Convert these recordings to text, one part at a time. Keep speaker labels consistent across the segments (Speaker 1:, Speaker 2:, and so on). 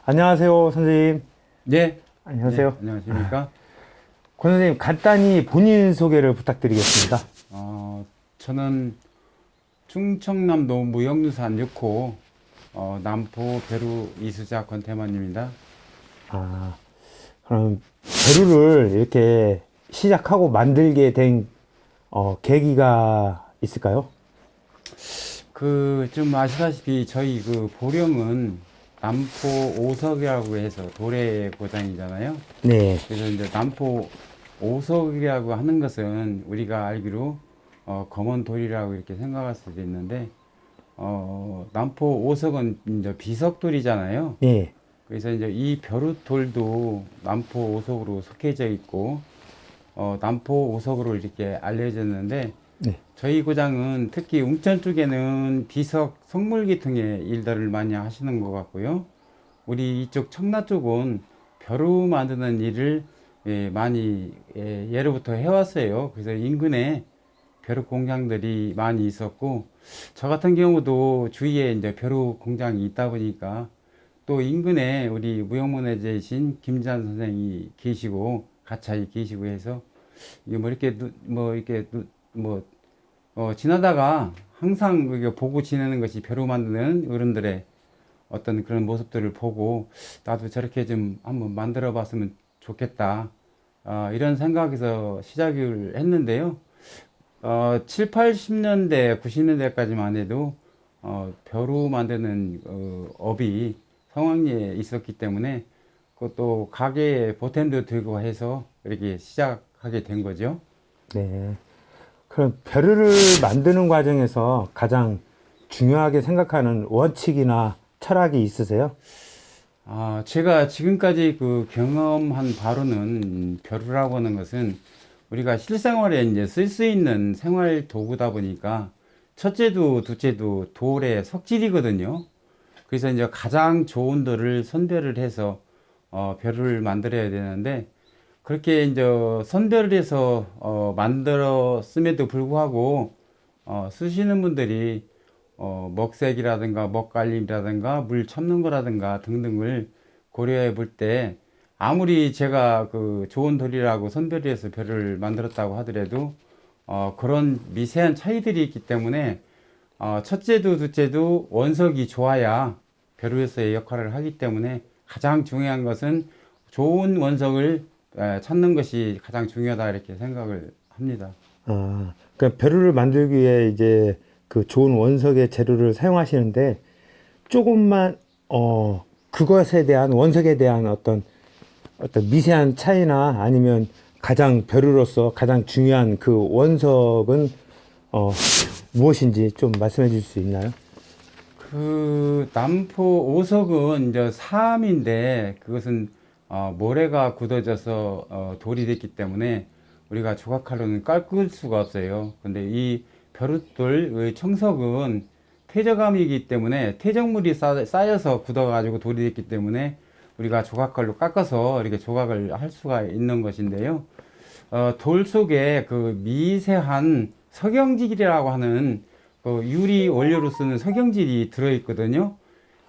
Speaker 1: 안녕하세요, 선생님.
Speaker 2: 네.
Speaker 1: 안녕하세요.
Speaker 2: 네, 안녕하십니까?
Speaker 1: 권 선생님, 간단히 본인 소개를 부탁드리겠습니다.
Speaker 2: 저는 충청남도 무역유산 6호 남포 배루 이수자 권태만입니다.
Speaker 1: 아, 그럼 배루를 이렇게 시작하고 만들게 된 계기가 있을까요?
Speaker 2: 좀 아시다시피 저희 보령은 남포 오석이라고 해서 도래 고장이잖아요.
Speaker 1: 네,
Speaker 2: 그래서 이제 남포 오석이라고 하는 것은 우리가 알기로 검은 돌이라고 이렇게 생각할 수도 있는데 남포 오석은 이제 비석돌이잖아요.
Speaker 1: 네,
Speaker 2: 그래서 이제 이 벼룻돌도 남포 오석으로 속해져 있고 남포 오석으로 이렇게 알려졌는데
Speaker 1: 네.
Speaker 2: 저희 고장은 특히 웅천 쪽에는 비석 성물계통의 일들을 많이 하시는 것 같고요. 우리 이쪽 청라 쪽은 벼루 만드는 일을 많이 예로부터 해왔어요. 그래서 인근에 벼룩 공장들이 많이 있었고, 저 같은 경우도 주위에 이제 벼룩 공장이 있다 보니까 또 인근에 우리 무형문화재이신 김지한 선생이 계시고 가차이 계시고 해서 이게 지나다가 항상 그게 보고 지내는 것이 벼룩 만드는 어른들의 어떤 그런 모습들을 보고 나도 저렇게 좀 한번 만들어 봤으면 좋겠다. 이런 생각에서 시작을 했는데요. 7, 80년대, 90년대까지만 해도 벼루 만드는 업이 성황리에 있었기 때문에 그것도 가게에 보탬도 들고 해서 이렇게 시작하게 된 거죠.
Speaker 1: 네. 그럼 배루를 만드는 과정에서 가장 중요하게 생각하는 원칙이나 철학이 있으세요?
Speaker 2: 제가 지금까지 경험한 바로는 벼루라고 하는 것은 우리가 실생활에 이제 쓸 수 있는 생활 도구다 보니까 첫째도 둘째도 돌의 석질이거든요. 그래서 이제 가장 좋은 돌을 선별을 해서 벼루를 만들어야 되는데 그렇게 이제 선별을 해서 만들었음에도 불구하고 쓰시는 분들이 먹색이라든가 먹갈림이라든가 물 참는 거라든가 등등을 고려해 볼 때 아무리 제가 좋은 돌이라고 선별해서 벼를 만들었다고 하더라도 그런 미세한 차이들이 있기 때문에 첫째도 둘째도 원석이 좋아야 벼루에서의 역할을 하기 때문에 가장 중요한 것은 좋은 원석을 찾는 것이 가장 중요하다 이렇게 생각을 합니다.
Speaker 1: 그러니까 배루를 만들기 위해 이제 그 좋은 원석의 재료를 사용하시는데 조금만 그것에 대한 원석에 대한 어떤 미세한 차이나 아니면 가장 벼루로서 가장 중요한 그 원석은 무엇인지 좀 말씀해 주실 수 있나요?
Speaker 2: 남포 오석은 이제 사암인데 그것은 모래가 굳어져서 돌이 됐기 때문에 우리가 조각칼로는 깎을 수가 없어요. 근데 이 벼룻돌의 청석은 퇴적암이기 때문에 퇴적물이 쌓여서 굳어가지고 돌이 됐기 때문에 우리가 조각칼로 깎아서 이렇게 조각을 할 수가 있는 것인데요. 돌 속에 미세한 석영질이라고 하는 유리 원료로 쓰는 석영질이 들어있거든요.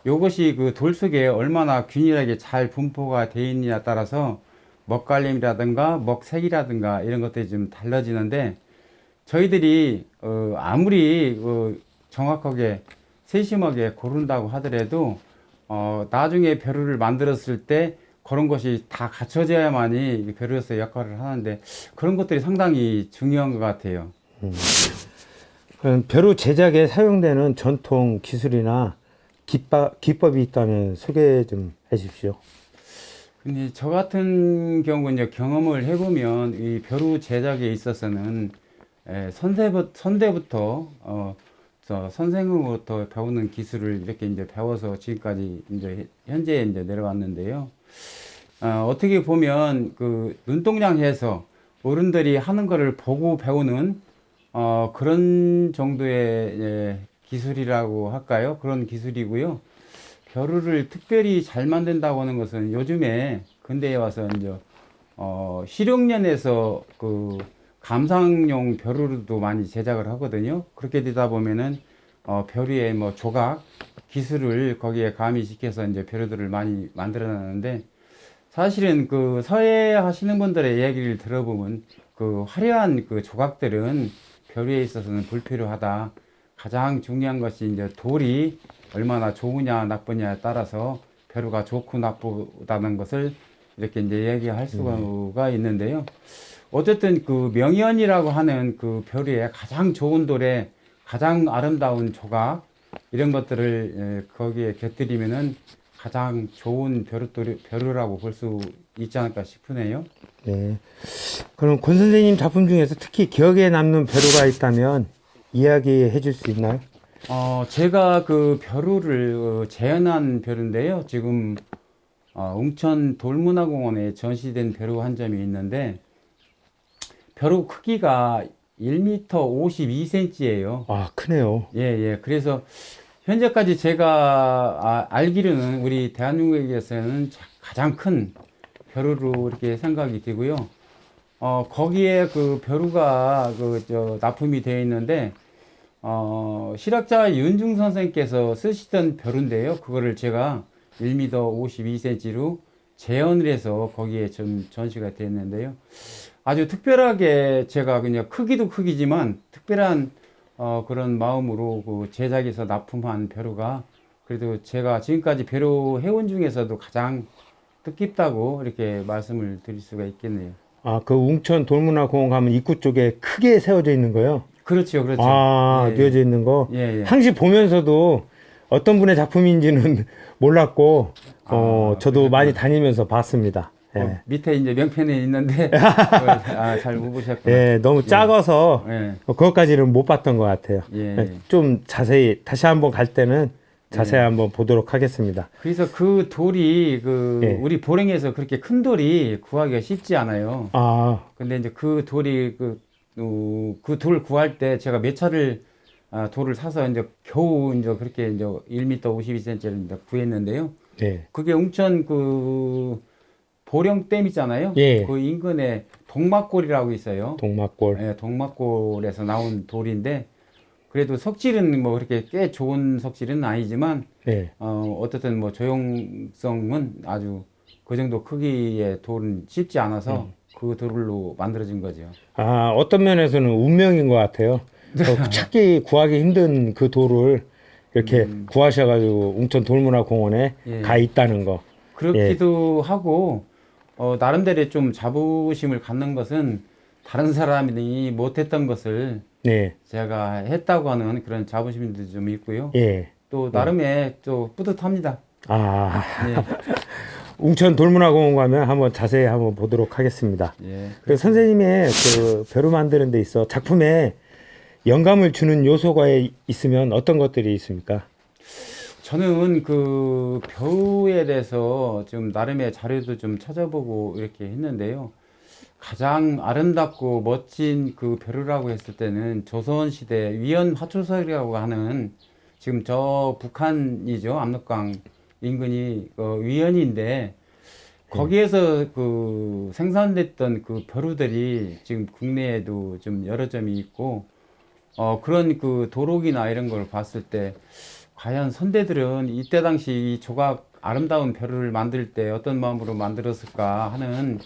Speaker 2: 요것이 돌 속에 얼마나 균일하게 잘 분포가 되어 있느냐에 따라서 먹갈림이라든가 먹색이라든가 이런 것들이 좀 달라지는데 저희들이 아무리 정확하게 세심하게 고른다고 하더라도 나중에 벼루를 만들었을 때 그런 것이 다 갖춰져야만이 벼루에서 역할을 하는데 그런 것들이 상당히 중요한 것 같아요.
Speaker 1: 그럼 벼루 제작에 사용되는 전통 기술이나 기법이 있다면 소개 좀 해주십시오.
Speaker 2: 근데 저 같은 경우 이제 경험을 해보면 이 벼루 제작에 있어서는 선대부터 저 선생으로부터 배우는 기술을 이렇게 이제 배워서 지금까지 이제 현재 이제 내려왔는데요. 어떻게 보면 눈동장해서 어른들이 하는 거를 보고 배우는 그런 정도의 기술이라고 할까요? 그런 기술이고요. 벼루를 특별히 잘 만든다고 하는 것은 요즘에 근대에 와서 이제 실용련에서 감상용 벼루도 많이 제작을 하거든요. 그렇게 되다 보면은 벼루의 뭐 조각 기술을 거기에 가미시켜서 이제 벼루들을 많이 만들어놨는데, 사실은 그 서예 하시는 분들의 이야기를 들어보면 그 화려한 그 조각들은 벼루에 있어서는 불필요하다. 가장 중요한 것이 이제 돌이 얼마나 좋으냐 나쁘냐에 따라서 벼루가 좋고 나쁘다는 것을 이렇게 이제 이야기할 수가 있는데요. 어쨌든 그 명연이라고 하는 그 벼루의 가장 좋은 돌에 가장 아름다운 조각 이런 것들을 거기에 곁들이면은 가장 좋은 벼루라고 볼 수 있지 않을까 싶으네요.
Speaker 1: 네. 그럼 권 선생님 작품 중에서 특히 기억에 남는 벼루가 있다면 이야기해 줄 수 있나요?
Speaker 2: 제가 그 벼루를 재현한 벼루인데요. 지금 웅천 돌문화공원에 전시된 벼루 한 점이 있는데, 벼루 크기가 1m 52cm예요.
Speaker 1: 아, 크네요.
Speaker 2: 예, 예. 그래서 현재까지 제가 알기로는 우리 대한민국에서는 가장 큰 벼루로 이렇게 생각이 되고요. 거기에 그 벼루가 납품이 되어 있는데, 실학자 윤중 선생님께서 쓰시던 벼루인데요. 그거를 제가 1m 52cm로 재현을 해서 거기에 좀 전시가 됐는데요. 아주 특별하게 제가 그냥 크기도 크기지만 특별한 그런 마음으로 그 제작해서 납품한 벼루가, 그래도 제가 지금까지 벼루 해온 중에서도 가장 뜻깊다고 이렇게 말씀을 드릴 수가 있겠네요.
Speaker 1: 아, 그 웅천 돌문화공원 가면 입구 쪽에 크게 세워져 있는 거요?
Speaker 2: 그렇죠, 그렇죠.
Speaker 1: 아,
Speaker 2: 예,
Speaker 1: 뉘어져 있는 거?
Speaker 2: 예, 예.
Speaker 1: 항시 보면서도 어떤 분의 작품인지는 몰랐고, 저도
Speaker 2: 그러셨구나.
Speaker 1: 많이 다니면서 봤습니다. 예.
Speaker 2: 밑에 이제 명편에 있는데 잘 못 보셨구나.
Speaker 1: 예, 너무 작아서
Speaker 2: 예,
Speaker 1: 그것까지는 못 봤던 것 같아요.
Speaker 2: 예.
Speaker 1: 예, 좀 자세히 다시 한번 갈 때는 자세히 한번 보도록 하겠습니다.
Speaker 2: 그래서 그 돌이
Speaker 1: 예.
Speaker 2: 우리 보령에서 그렇게 큰 돌이 구하기가 쉽지 않아요.
Speaker 1: 아,
Speaker 2: 근데 이제 그 돌이 그 돌 구할 때 제가 몇 차를 돌을 사서 이제 겨우 이제 그렇게 이제 1m 52cm를 이제 구했는데요.
Speaker 1: 예.
Speaker 2: 그게 웅천 그 보령댐 있잖아요.
Speaker 1: 예.
Speaker 2: 그 인근에 동막골이라고 있어요.
Speaker 1: 동막골.
Speaker 2: 예, 동막골에서 나온 돌인데, 그래도 석질은 뭐 그렇게 꽤 좋은 석질은 아니지만
Speaker 1: 예.
Speaker 2: 어쨌든 뭐 조형성은 아주 그 정도 크기의 돌은 쉽지 않아서 그 돌로 만들어진 거죠.
Speaker 1: 아, 어떤 면에서는 운명인 것 같아요. 찾기 구하기 힘든 그 돌을 이렇게 구하셔가지고 웅천 돌문화공원에
Speaker 2: 예.
Speaker 1: 가 있다는 거.
Speaker 2: 그렇기도 하고, 나름대로 좀 자부심을 갖는 것은 다른 사람이 못했던 것을
Speaker 1: 네.
Speaker 2: 제가 했다고 하는 그런 자부심도 좀 있고요.
Speaker 1: 예.
Speaker 2: 또 나름의 또 뿌듯합니다.
Speaker 1: 아,
Speaker 2: 예,
Speaker 1: 웅천 돌문화공원 가면 한번 자세히 한번 보도록 하겠습니다.
Speaker 2: 예.
Speaker 1: 그 선생님의 그 벼루 만드는 데 있어 작품에 영감을 주는 요소가 있으면 어떤 것들이 있습니까?
Speaker 2: 저는 그 벼루에 대해서 좀 나름의 자료도 좀 찾아보고 이렇게 했는데요. 가장 아름답고 멋진 그 벼루라고 했을 때는 조선시대 위연 화초설이라고 하는, 지금 저 북한이죠. 압록강 인근이 위연인데, 거기에서 그 생산됐던 그 벼루들이 지금 국내에도 좀 여러 점이 있고, 그런 그 도록이나 이런 걸 봤을 때 과연 선대들은 이때 당시 이 조각 아름다운 벼루를 만들 때 어떤 마음으로 만들었을까 하는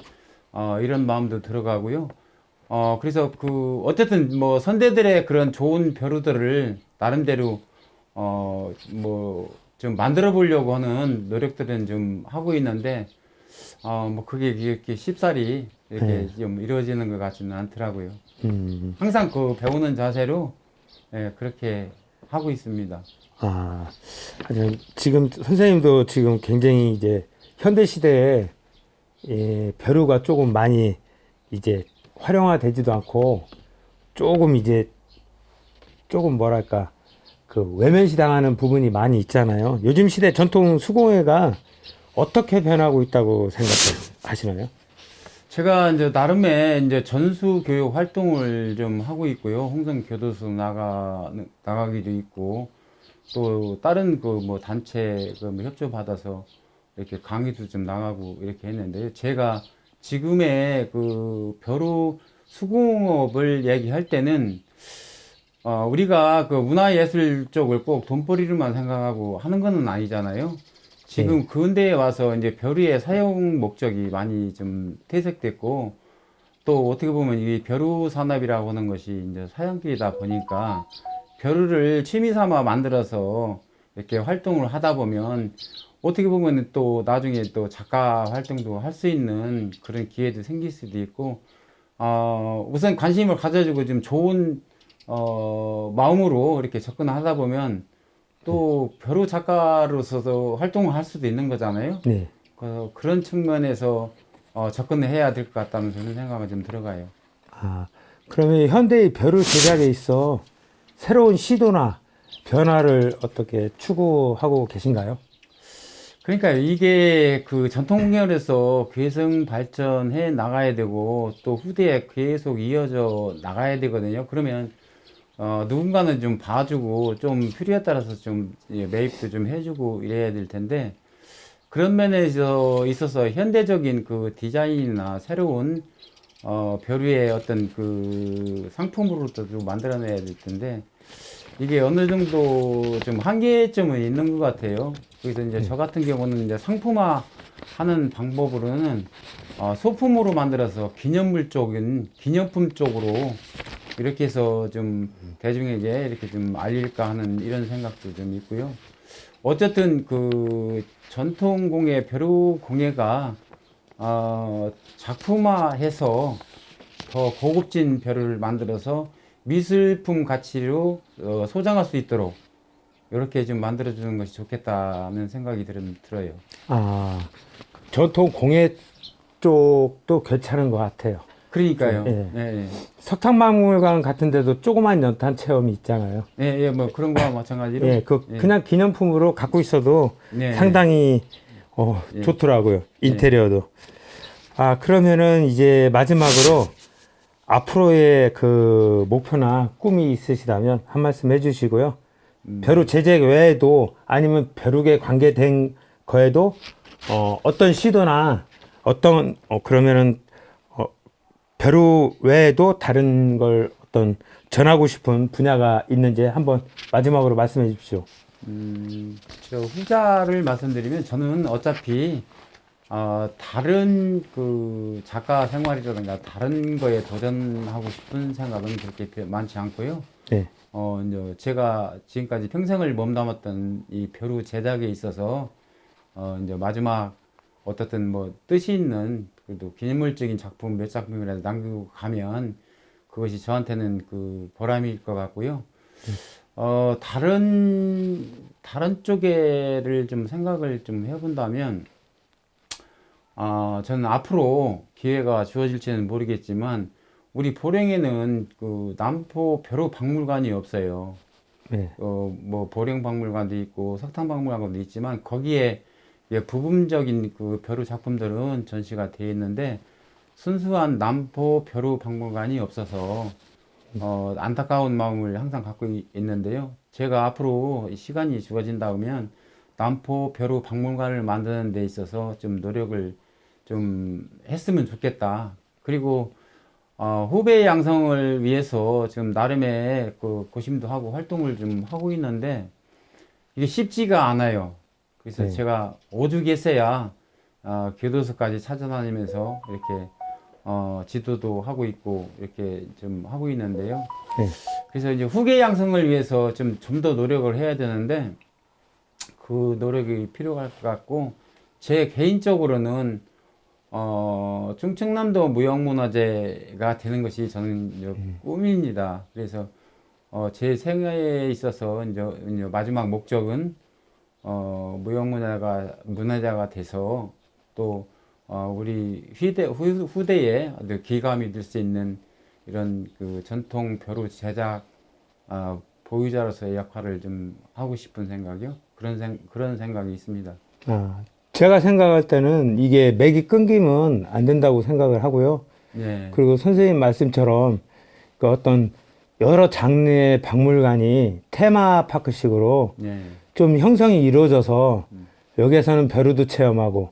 Speaker 2: 이런 마음도 들어가고요. 그래서 그 어쨌든 뭐 선대들의 그런 좋은 벼루들을 나름대로 뭐 좀 만들어 보려고 하는 노력들은 좀 하고 있는데, 뭐 그게 이렇게 쉽사리 이렇게 좀 이루어지는 것 같지는 않더라고요. 항상 그 배우는 자세로 그렇게 하고 있습니다.
Speaker 1: 아, 아주 지금 선생님도 지금 굉장히 이제 현대 시대에 벼루가 조금 많이 이제 활용화되지도 않고 조금 이제 조금 뭐랄까 그 외면시당하는 부분이 많이 있잖아요. 요즘 시대 전통 수공예가 어떻게 변하고 있다고 생각하시나요?
Speaker 2: 제가 이제 나름의 이제 전수 교육 활동을 좀 하고 있고요. 홍성 교도소 나가기도 있고, 또 다른 그 뭐 단체 그뭐 협조 받아서 이렇게 강의도 좀 나가고 이렇게 했는데요. 제가 지금의 그 벼루 수공업을 얘기할 때는 우리가 그 문화예술 쪽을 꼭 돈벌이로만 생각하고 하는 거는 아니잖아요. 지금 근대에 와서 이제 벼루의 사용 목적이 많이 좀 퇴색됐고, 또 어떻게 보면 이 벼루 산업이라고 하는 것이 이제 사양길이다 보니까 벼루를 취미 삼아 만들어서 이렇게 활동을 하다 보면 어떻게 보면 또 나중에 또 작가 활동도 할 수 있는 그런 기회도 생길 수도 있고, 우선 관심을 가져주고 좀 좋은 마음으로 이렇게 접근하다 보면 또 벼루 작가로서도 활동을 할 수도 있는 거잖아요.
Speaker 1: 네.
Speaker 2: 그런 측면에서 접근을 해야 될 것 같다는 저는 생각이 좀 들어가요.
Speaker 1: 아, 그러면 현대의 벼루 제작에 있어 새로운 시도나 변화를 어떻게 추구하고 계신가요?
Speaker 2: 그러니까 이게 그 전통문화에서 계승 발전해 나가야 되고 또 후대에 계속 이어져 나가야 되거든요. 그러면 누군가는 좀 봐주고 좀 필요에 따라서 좀 매입도 좀 해주고 이래야 될 텐데 그런 면에서 있어서 현대적인 그 디자인이나 새로운 벼루의 어떤 그 상품으로도 좀 만들어내야 될 텐데 이게 어느 정도 좀 한계점은 있는 것 같아요. 그래서 이제 저 같은 경우는 이제 상품화 하는 방법으로는 소품으로 만들어서 기념물 쪽은 기념품 쪽으로 이렇게 해서 좀 대중에게 이렇게 좀 알릴까 하는 이런 생각도 좀 있고요. 어쨌든 그 전통 공예, 벼루 공예가 작품화해서 더 고급진 벼루를 만들어서 미술품 가치로 소장할 수 있도록 이렇게 좀 만들어주는 것이 좋겠다는 생각이 들어요.
Speaker 1: 아, 전통 공예 쪽도 괜찮은 것 같아요.
Speaker 2: 그러니까요.
Speaker 1: 예.
Speaker 2: 예, 예.
Speaker 1: 석탄박물관 같은 데도 조그만 연탄 체험이 있잖아요.
Speaker 2: 예, 예, 뭐 그런 거와 마찬가지로.
Speaker 1: 예,
Speaker 2: 예.
Speaker 1: 그냥 기념품으로 갖고 있어도
Speaker 2: 네,
Speaker 1: 상당히
Speaker 2: 예.
Speaker 1: 좋더라고요. 인테리어도. 아, 그러면은 이제 마지막으로 앞으로의 그 목표나 꿈이 있으시다면 한 말씀 해주시고요. 벼루 제작 외에도 아니면 벼룩에 관계된 거에도 어떤 시도나 어떤 그러면은 벼루 외에도 다른 걸 어떤 전하고 싶은 분야가 있는지 한번 마지막으로 말씀해 주십시오.
Speaker 2: 저 후자를 말씀드리면 저는 어차피 다른 그 작가 생활이라든가 다른 거에 도전하고 싶은 생각은 그렇게 많지 않고요.
Speaker 1: 네.
Speaker 2: 이제 제가 지금까지 평생을 몸담았던 이 벼루 제작에 있어서 이제 마지막 어떻든 뭐 뜻이 있는 그래도 기념물적인 작품 몇 작품이라도 남기고 가면 그것이 저한테는 그 보람일 것 같고요. 다른 쪽에를 좀 생각을 좀 해본다면, 저는 앞으로 기회가 주어질지는 모르겠지만, 우리 보령에는 그 남포 벼루 박물관이 없어요.
Speaker 1: 네.
Speaker 2: 뭐 보령 박물관도 있고 석탄 박물관도 있지만 거기에 부분적인 그 벼루 작품들은 전시가 되어 있는데 순수한 남포 벼루 박물관이 없어서 안타까운 마음을 항상 갖고 있는데요. 제가 앞으로 시간이 주어진다면 남포 벼루 박물관을 만드는 데 있어서 좀 노력을 좀 했으면 좋겠다. 그리고 후배 양성을 위해서 지금 나름의 그 고심도 하고 활동을 좀 하고 있는데 이게 쉽지가 않아요. 그래서
Speaker 1: 네.
Speaker 2: 제가 오죽했어야 교도소까지 찾아다니면서 이렇게 지도도 하고 있고 이렇게 좀 하고 있는데요.
Speaker 1: 네.
Speaker 2: 그래서 이제 후계 양성을 위해서 좀 더 노력을 해야 되는데 그 노력이 필요할 것 같고 제 개인적으로는 충청남도 무형문화재가 되는 것이 저는 이제 꿈입니다. 그래서 제 생애에 있어서 이제 마지막 목적은 문화자가 돼서 또 우리 후대에 아주 기감이 될 수 있는 이런 그 전통 벼루 제작 보유자로서의 역할을 좀 하고 싶은 생각이요. 그런 생각이 있습니다.
Speaker 1: 제가 생각할 때는 이게 맥이 끊기면 안 된다고 생각을 하고요.
Speaker 2: 네.
Speaker 1: 그리고 선생님 말씀처럼 그 어떤 여러 장르의 박물관이 테마파크식으로
Speaker 2: 네.
Speaker 1: 좀 형성이 이루어져서 여기에서는 벼루도 체험하고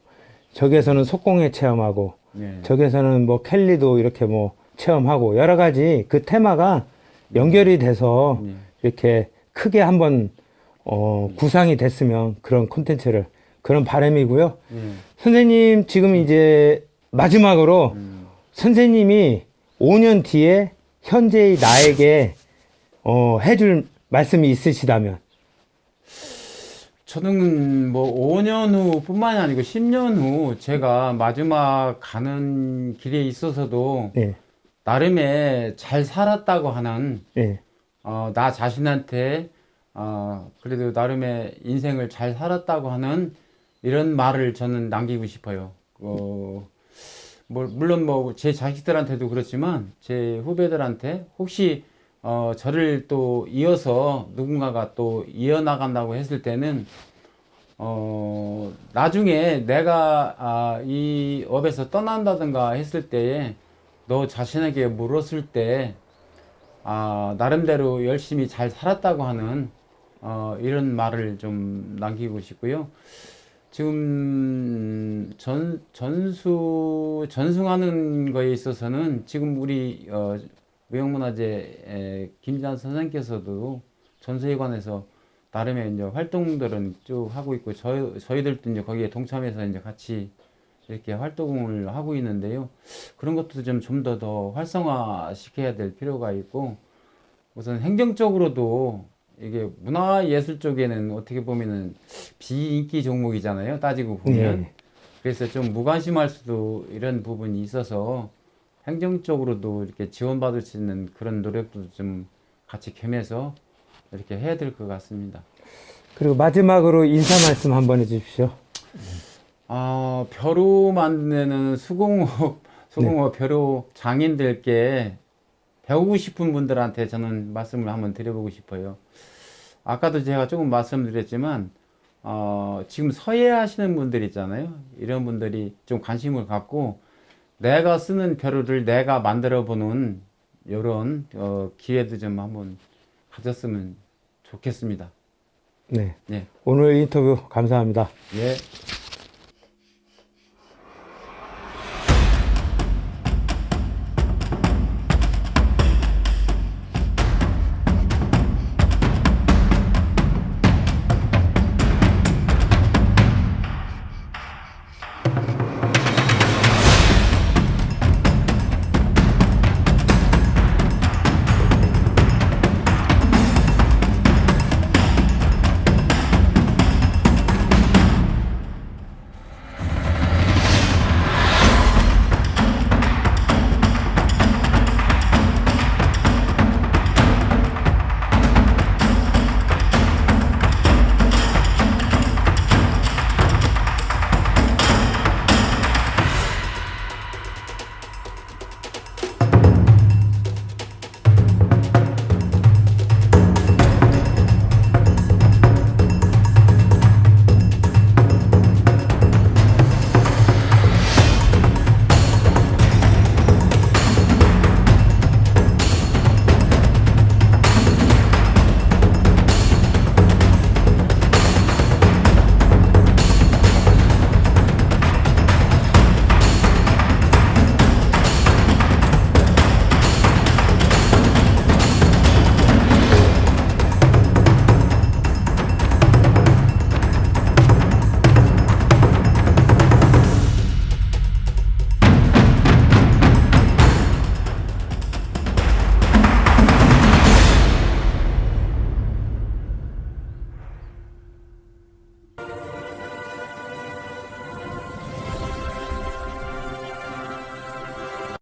Speaker 1: 저기에서는 속공예 체험하고
Speaker 2: 네.
Speaker 1: 저기에서는 뭐 켈리도 이렇게 뭐 체험하고 여러 가지 그 테마가 연결이 돼서
Speaker 2: 예.
Speaker 1: 이렇게 크게 한번 구상이 됐으면 그런 콘텐츠를 그런 바람이고요.
Speaker 2: 예.
Speaker 1: 선생님 지금 이제 마지막으로 선생님이 5년 뒤에 현재의 나에게 해줄 말씀이 있으시다면.
Speaker 2: 저는 뭐 5년 후뿐만이 아니고 10년 후 제가 마지막 가는 길에 있어서도
Speaker 1: 예,
Speaker 2: 나름의 잘 살았다고 하는
Speaker 1: 예,
Speaker 2: 나 자신한테 그래도 나름의 인생을 잘 살았다고 하는 이런 말을 저는 남기고 싶어요. 물론 뭐 제 자식들한테도 그렇지만 제 후배들한테 혹시 저를 또 이어서 누군가가 또 이어나간다고 했을 때는 나중에 내가 이 업에서 떠난다든가 했을 때에 너 자신에게 물었을 때 나름대로 열심히 잘 살았다고 하는 이런 말을 좀 남기고 싶고요. 지금 전승하는 거에 있어서는 지금 우리 무형문화재 김지한 선생님께서도 전수회관에서 나름의 이제 활동들은 쭉 하고 있고 저희들도 이제 거기에 동참해서 이제 같이 이렇게 활동을 하고 있는데요. 그런 것도 좀 더 활성화 시켜야 될 필요가 있고 우선 행정적으로도 이게 문화예술 쪽에는 어떻게 보면은 비인기 종목이잖아요. 따지고 보면.
Speaker 1: 예.
Speaker 2: 그래서 좀 무관심할 수도 이런 부분이 있어서 행정적으로도 이렇게 지원받을 수 있는 그런 노력도 좀 같이 겸해서 이렇게 해야 될 것 같습니다.
Speaker 1: 그리고 마지막으로 인사 말씀 한번 해주십시오.
Speaker 2: 벼루 만드는 수공업 벼루 장인들께 배우고 싶은 분들한테 저는 말씀을 한번 드려보고 싶어요. 아까도 제가 조금 말씀드렸지만, 지금 서예 하시는 분들 있잖아요. 이런 분들이 좀 관심을 갖고, 내가 쓰는 벼루를 내가 만들어 보는 이런 기회도 좀 한번 가졌으면 좋겠습니다.
Speaker 1: 네.
Speaker 2: 네.
Speaker 1: 오늘 인터뷰 감사합니다.
Speaker 2: 예.